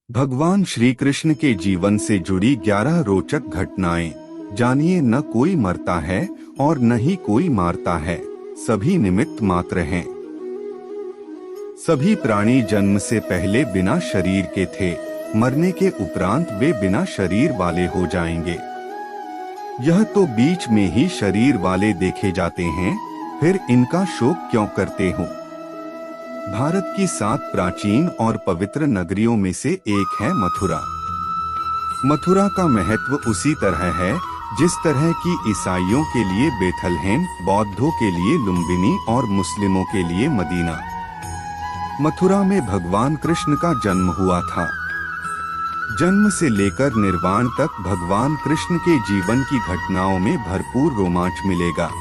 भगवान श्री कृष्ण के जीवन से जुड़ी 11 रोचक घटनाएं। जानिए, न कोई मरता है और न ही कोई मारता है, सभी निमित्त मात्र हैं। सभी प्राणी जन्म से पहले बिना शरीर के थे, मरने के उपरांत वे बिना शरीर वाले हो जाएंगे। यह तो बीच में ही शरीर वाले देखे जाते हैं, फिर इनका शोक क्यों करते हो। भारत की 7 प्राचीन और पवित्र नगरियों में से एक है मथुरा। मथुरा का महत्व उसी तरह है जिस तरह की ईसाइयों के लिए बेथलहेम, बौद्धों के लिए लुम्बिनी और मुस्लिमों के लिए मदीना। मथुरा में भगवान कृष्ण का जन्म हुआ था। जन्म से लेकर निर्वाण तक भगवान कृष्ण के जीवन की घटनाओं में भरपूर रोमांच मिलेगा।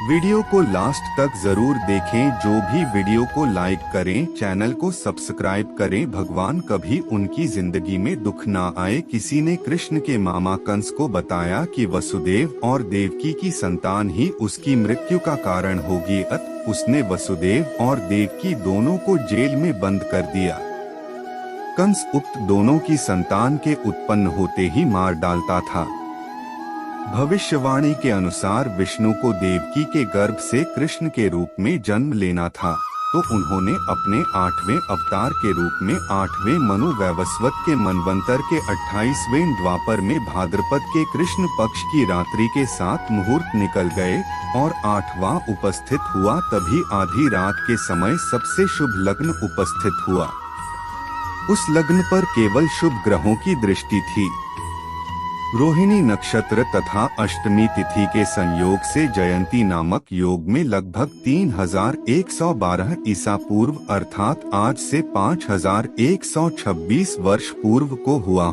वीडियो को लास्ट तक जरूर देखें। जो भी वीडियो को लाइक करें, चैनल को सब्सक्राइब करें। भगवान कभी उनकी जिंदगी में दुख ना आए। किसी ने कृष्ण के मामा कंस को बताया कि वसुदेव और देवकी की संतान ही उसकी मृत्यु का कारण होगी। उसने वसुदेव और देवकी दोनों को जेल में बंद कर दिया। कंस उक्त दोनों की संतान के उत्पन्न होते ही मार डालता था। भविष्यवाणी के अनुसार विष्णु को देवकी के गर्भ से कृष्ण के रूप में जन्म लेना था, तो उन्होंने अपने 8वें अवतार के रूप में 8वें मनु वैवस्वत के मनवंतर के 28वें द्वापर में भाद्रपद के कृष्ण पक्ष की रात्रि के 7 मुहूर्त निकल गए और 8वां उपस्थित हुआ। तभी आधी रात के समय सबसे शुभ लग्न उपस्थित हुआ। उस लग्न पर केवल शुभ ग्रहों की दृष्टि थी। रोहिणी नक्षत्र तथा अष्टमी तिथि के संयोग से जयंती नामक योग में लगभग 3112 ईसा पूर्व अर्थात आज से 5126 वर्ष पूर्व को हुआ।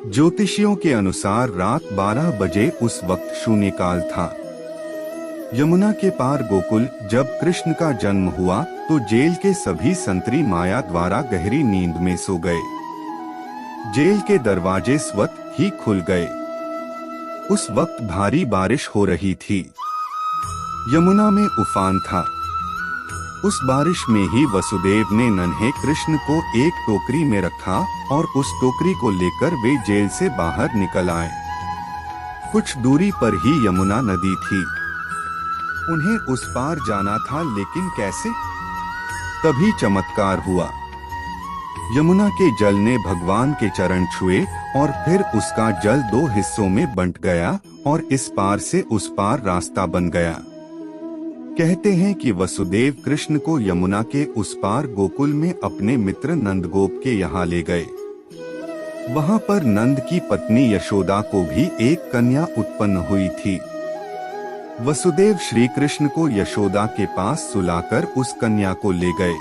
ज्योतिषियों के अनुसार रात 12 बजे उस वक्त शून्यकाल था। यमुना के पार गोकुल जब कृष्ण का जन्म हुआ तो जेल के सभी संतरी माया द्वारा गहरी नींद में सो गए। जेल के दरवाजे स्वतः ही खुल गए। उस वक्त भारी बारिश हो रही थी। यमुना में उफान था। उस बारिश में ही वसुदेव ने नन्हे कृष्ण को एक टोकरी में रखा और उस टोकरी को लेकर वे जेल से बाहर निकल आए। कुछ दूरी पर ही यमुना नदी थी। उन्हें उस पार जाना था, लेकिन कैसे? तभी चमत्कार हुआ। यमुना के जल ने भगवान के चरण छुए और फिर उसका जल 2 हिस्सों में बंट गया और इस पार से उस पार रास्ता बन गया। कहते हैं कि वसुदेव कृष्ण को यमुना के उस पार गोकुल में अपने मित्र नंदगोप के यहाँ ले गए। वहाँ पर नंद की पत्नी यशोदा को भी एक कन्या उत्पन्न हुई थी। वसुदेव श्री कृष्ण को यशोदा के पास सुलाकर उस कन्या को ले गए।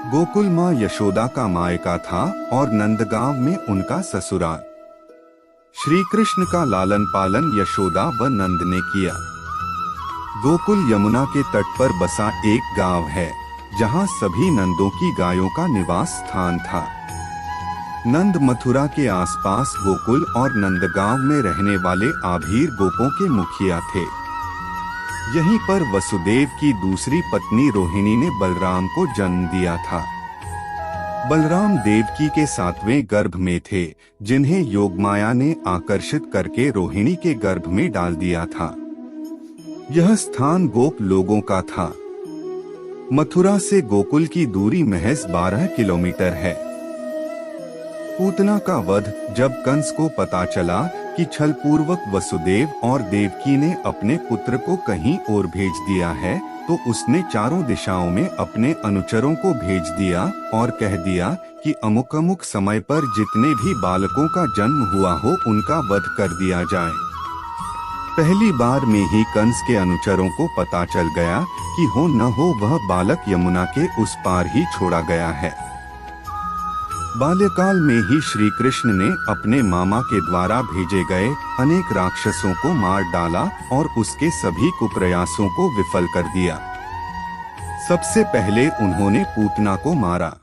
गोकुल माँ यशोदा का मायका था और नंदगांव में उनका ससुराल। श्री कृष्ण का लालन पालन यशोदा व नंद ने किया। गोकुल यमुना के तट पर बसा एक गांव है, जहाँ सभी नंदों की गायों का निवास स्थान था। नंद मथुरा के आसपास गोकुल और नंदगांव में रहने वाले आभीर गोपों के मुखिया थे। यहीं पर वसुदेव की दूसरी पत्नी रोहिणी ने बलराम को जन्म दिया था। बलराम देवकी के 7वें गर्भ में थे, जिन्हें योगमाया ने आकर्षित करके रोहिणी के गर्भ में डाल दिया था। यह स्थान गोप लोगों का था। मथुरा से गोकुल की दूरी महज 12 किलोमीटर है। पूतना का वध जब कंस को पता चला कि छलपूर्वक वसुदेव और देवकी ने अपने पुत्र को कहीं और भेज दिया है, तो उसने चारों दिशाओं में अपने अनुचरों को भेज दिया और कह दिया कि अमुक अमुक समय पर जितने भी बालकों का जन्म हुआ हो उनका वध कर दिया जाए। पहली बार में ही कंस के अनुचरों को पता चल गया कि हो न हो वह बालक यमुना के उस पार ही छोड़ा गया है। बाल्यकाल में ही श्री कृष्ण ने अपने मामा के द्वारा भेजे गए अनेक राक्षसों को मार डाला और उसके सभी कुप्रयासों को विफल कर दिया। सबसे पहले उन्होंने पूतना को मारा।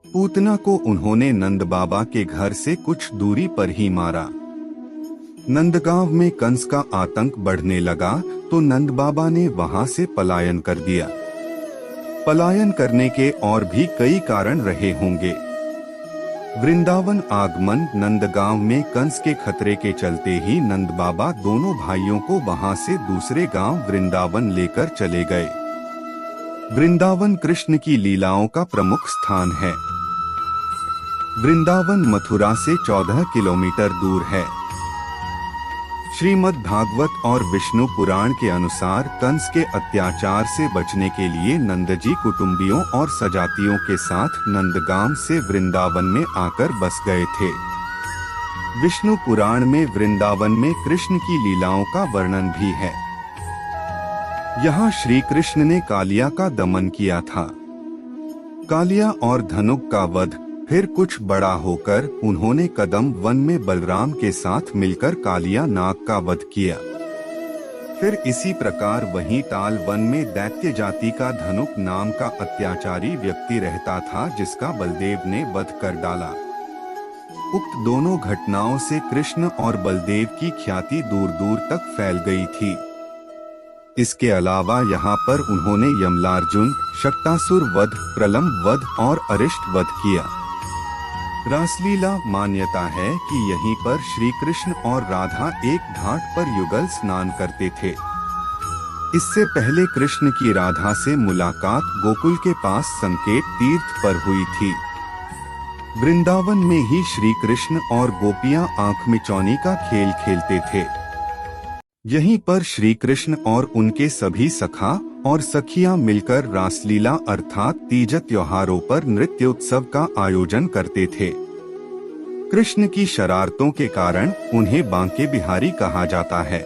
पूतना को उन्होंने नंद बाबा के घर से कुछ दूरी पर ही मारा। नंदगांव में कंस का आतंक बढ़ने लगा तो नंद बाबा ने वहां से पलायन कर दिया। पलायन करने के और भी कई कारण रहे होंगे। वृंदावन आगमन नंदगांव में कंस के खतरे के चलते ही नंद बाबा दोनों भाइयों को वहां से दूसरे गांव वृंदावन लेकर चले गए। वृंदावन कृष्ण की लीलाओं का प्रमुख स्थान है। वृंदावन मथुरा से 14 किलोमीटर दूर है। श्रीमद् भागवत और विष्णु पुराण के अनुसार कंस के अत्याचार से बचने के लिए नंदजी कुटुंबियों और सजातियों के साथ नंदगांव से वृंदावन में आकर बस गए थे। विष्णु पुराण में वृंदावन में कृष्ण की लीलाओं का वर्णन भी है। यहाँ श्री कृष्ण ने कालिया का दमन किया था। कालिया और धनुक का वध, फिर कुछ बड़ा होकर उन्होंने कदम वन में बलराम के साथ मिलकर कालिया नाग का वध किया। फिर इसी प्रकार वहीं ताल वन में दैत्य जाति का धनुक नाम का अत्याचारी व्यक्ति रहता था, जिसका बलदेव ने वध कर डाला। उक्त दोनों घटनाओं से कृष्ण और बलदेव की ख्याति दूर दूर तक फैल गई थी। इसके अलावा यहाँ पर उन्होंने यमलार्जुन, शक्तासुर वध, प्रलंब वध और अरिष्ट वध किया। रासलीला मान्यता है कि यहीं पर श्री कृष्ण और राधा एक घाट पर युगल स्नान करते थे। इससे पहले कृष्ण की राधा से मुलाकात गोकुल के पास संकेत तीर्थ पर हुई थी। वृंदावन में ही श्री कृष्ण और गोपियां आंख मिचौनी का खेल खेलते थे। यहीं पर श्री कृष्ण और उनके सभी सखा और सखियां मिलकर रासलीला अर्थात तीज त्योहारों पर नृत्य उत्सव का आयोजन करते थे। कृष्ण की शरारतों के कारण उन्हें बांके बिहारी कहा जाता है।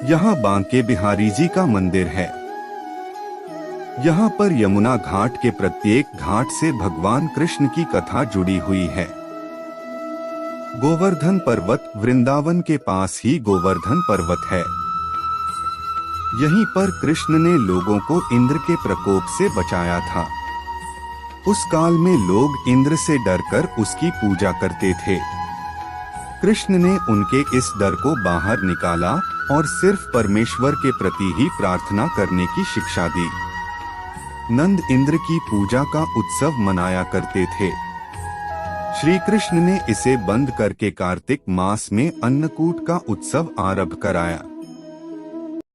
यहाँ बांके बिहारी जी का मंदिर है। यहाँ पर यमुना घाट के प्रत्येक घाट से भगवान कृष्ण की कथा जुड़ी हुई है। गोवर्धन पर्वत वृंदावन के पास ही गोवर्धन पर्वत है। यहीं पर कृष्ण ने लोगों को इंद्र के प्रकोप से बचाया था। उस काल में लोग इंद्र से डरकर उसकी पूजा करते थे। कृष्ण ने उनके इस डर को बाहर निकाला और सिर्फ परमेश्वर के प्रति ही प्रार्थना करने की शिक्षा दी। नंद इंद्र की पूजा का उत्सव मनाया करते थे। श्री कृष्ण ने इसे बंद करके कार्तिक मास में अन्नकूट का उत्सव आरंभ कराया।